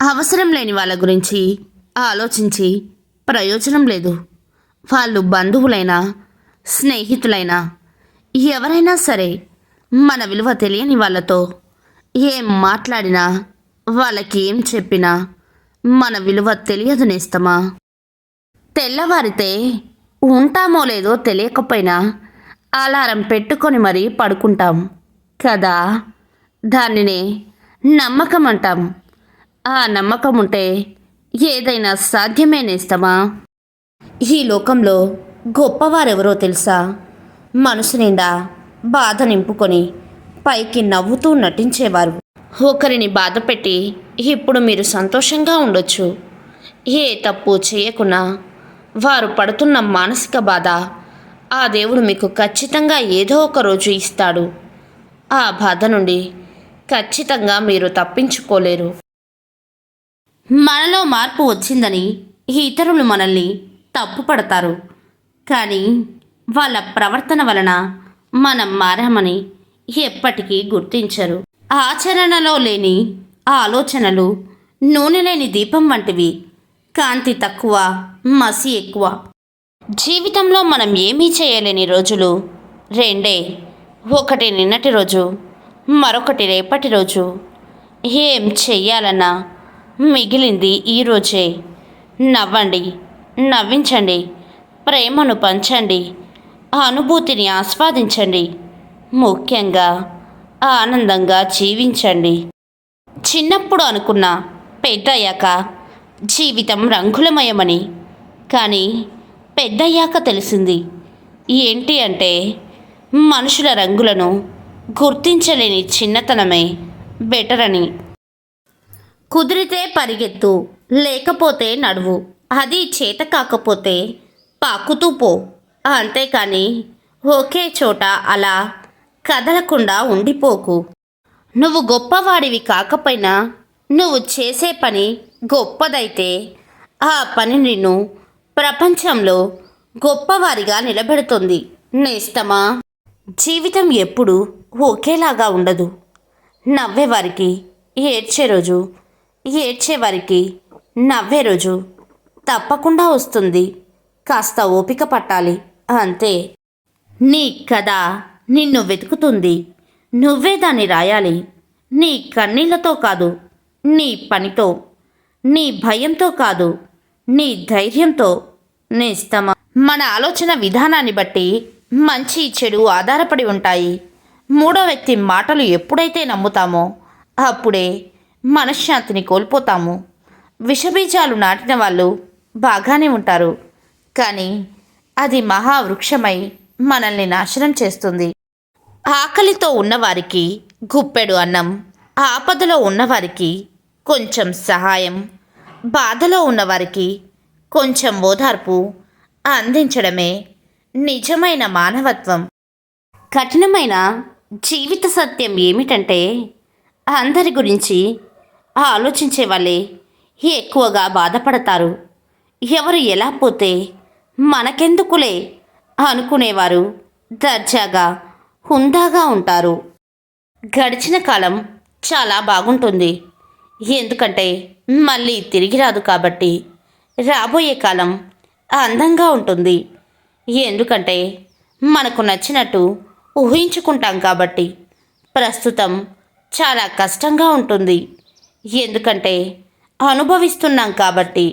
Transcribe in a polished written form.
అవసరం లేని వాళ్ళ గురించి ఆలోచించి ప్రయోజనం లేదు. వాళ్ళు బంధువులైనా స్నేహితులైనా ఎవరైనా సరే మన విలువ తెలియని వాళ్ళతో ఏం మాట్లాడినా వాళ్ళకి ఏం చెప్పినా మన విలువ తెలియదు నేస్తమా. తెల్లవారితే ఉంటామో లేదో తెలియకపోయినా అలారం పెట్టుకొని మరీ పడుకుంటాం కదా, దానినే నమ్మకం అంటాం. ఆ నమ్మకం ఉంటే ఏదైనా సాధ్యమే నేస్తమా. ఈ లోకంలో గొప్పవారెవరో తెలుసా? మనసు నిండా బాధ నింపుకొని పైకి నవ్వుతూ నటించేవారు. ఒకరిని బాధ పెట్టి ఇప్పుడు మీరు సంతోషంగా ఉండొచ్చు. ఏ తప్పు చేయకున్నా వారు పడుతున్న మానసిక బాధ ఆ దేవుడు మీకు ఖచ్చితంగా ఏదో ఒక రోజు ఇస్తాడు. ఆ బాధ నుండి ఖచ్చితంగా మీరు తప్పించుకోలేరు. మనలో మార్పు వచ్చిందని ఇతరులు మనల్ని తప్పుపడతారు, కానీ వాళ్ళ ప్రవర్తన వలన మనం మారామని ఎప్పటికీ గుర్తించరు. ఆచరణలో లేని ఆలోచనలు నూనె లేని దీపం వంటివి. కాంతి తక్కువ, మసి ఎక్కువ. జీవితంలో మనం ఏమీ చేయలేని రోజులు రెండే. ఒకటి నిన్నటి రోజు, మరొకటి రేపటి రోజు. ఏం చెయ్యాలన్నా మిగిలింది ఈరోజే. నవ్వండి, నవ్వించండి, ప్రేమను పంచండి, అనుభూతిని ఆస్వాదించండి, ముఖ్యంగా ఆనందంగా జీవించండి. చిన్నప్పుడు అనుకున్న పెద్దయ్యాక జీవితం రంగులమయమని, కానీ పెద్దయ్యాక తెలిసింది ఏంటి అంటే మనుషుల రంగులను గుర్తించలేని చిన్నతనమే బెటర్ అని. కుదిరితే పరిగెత్తు, లేకపోతే నడువు, అది చేత కాకపోతే పాకుతూ పో, అంతేకాని ఒకే చోట అలా కదలకుండా ఉండిపోకు. నువ్వు గొప్పవాడివి కాకపోయినా నువ్వు చేసే పని గొప్పదైతే ఆ పని నిన్ను ప్రపంచంలో గొప్పవారిగా నిలబెడుతుంది నేస్తమా. జీవితం ఎప్పుడూ ఒకేలాగా ఉండదు. నవ్వేవారికి ఏడ్చే రోజు, ఏడ్చేవారికి నవ్వే రోజు తప్పకుండా వస్తుంది. కాస్త ఓపిక పట్టాలి అంతే. నీ కథ నిన్ను వెతుకుతుంది. నువ్వే దాన్ని రాయాలి. నీ కన్నీళ్లతో కాదు, నీ పనితో, నీ భయంతో కాదు, నీ ధైర్యంతో నేస్తమా. మన ఆలోచన విధానాన్ని బట్టి మంచి చెడు ఆధారపడి ఉంటాయి. మూడో వ్యక్తి మాటలు ఎప్పుడైతే నమ్ముతామో అప్పుడే మనశ్శాంతిని కోల్పోతాము. విషబీజాలు నాటిన వాళ్ళు బాగానే ఉంటారు, కానీ అది మహావృక్షమై మనల్ని నాశనం చేస్తుంది. ఆకలితో ఉన్నవారికి గుప్పెడు అన్నం, ఆపదలో ఉన్నవారికి కొంచెం సహాయం, బాధలో ఉన్నవారికి కొంచెం ఓదార్పు అందించడమే నిజమైన మానవత్వం. కఠినమైన జీవిత సత్యం ఏమిటంటే అందరి గురించి ఆలోచించే వాళ్ళే ఎక్కువగా బాధపడతారు. ఎవరు ఎలా పోతే మనకెందుకులే అనుకునేవారు దర్జాగా హుందాగా ఉంటారు. గడిచిన కాలం చాలా బాగుంటుంది, ఎందుకంటే మళ్ళీ తిరిగి రాదు కాబట్టి. రాబోయే కాలం అందంగా ఉంటుంది, ఎందుకంటే మనకు నచ్చినట్టు ఊహించుకుంటాం కాబట్టి. ప్రస్తుతం చాలా కష్టంగా ఉంటుంది, ఎందుకంటే అనుభవిస్తున్నాం కాబట్టి.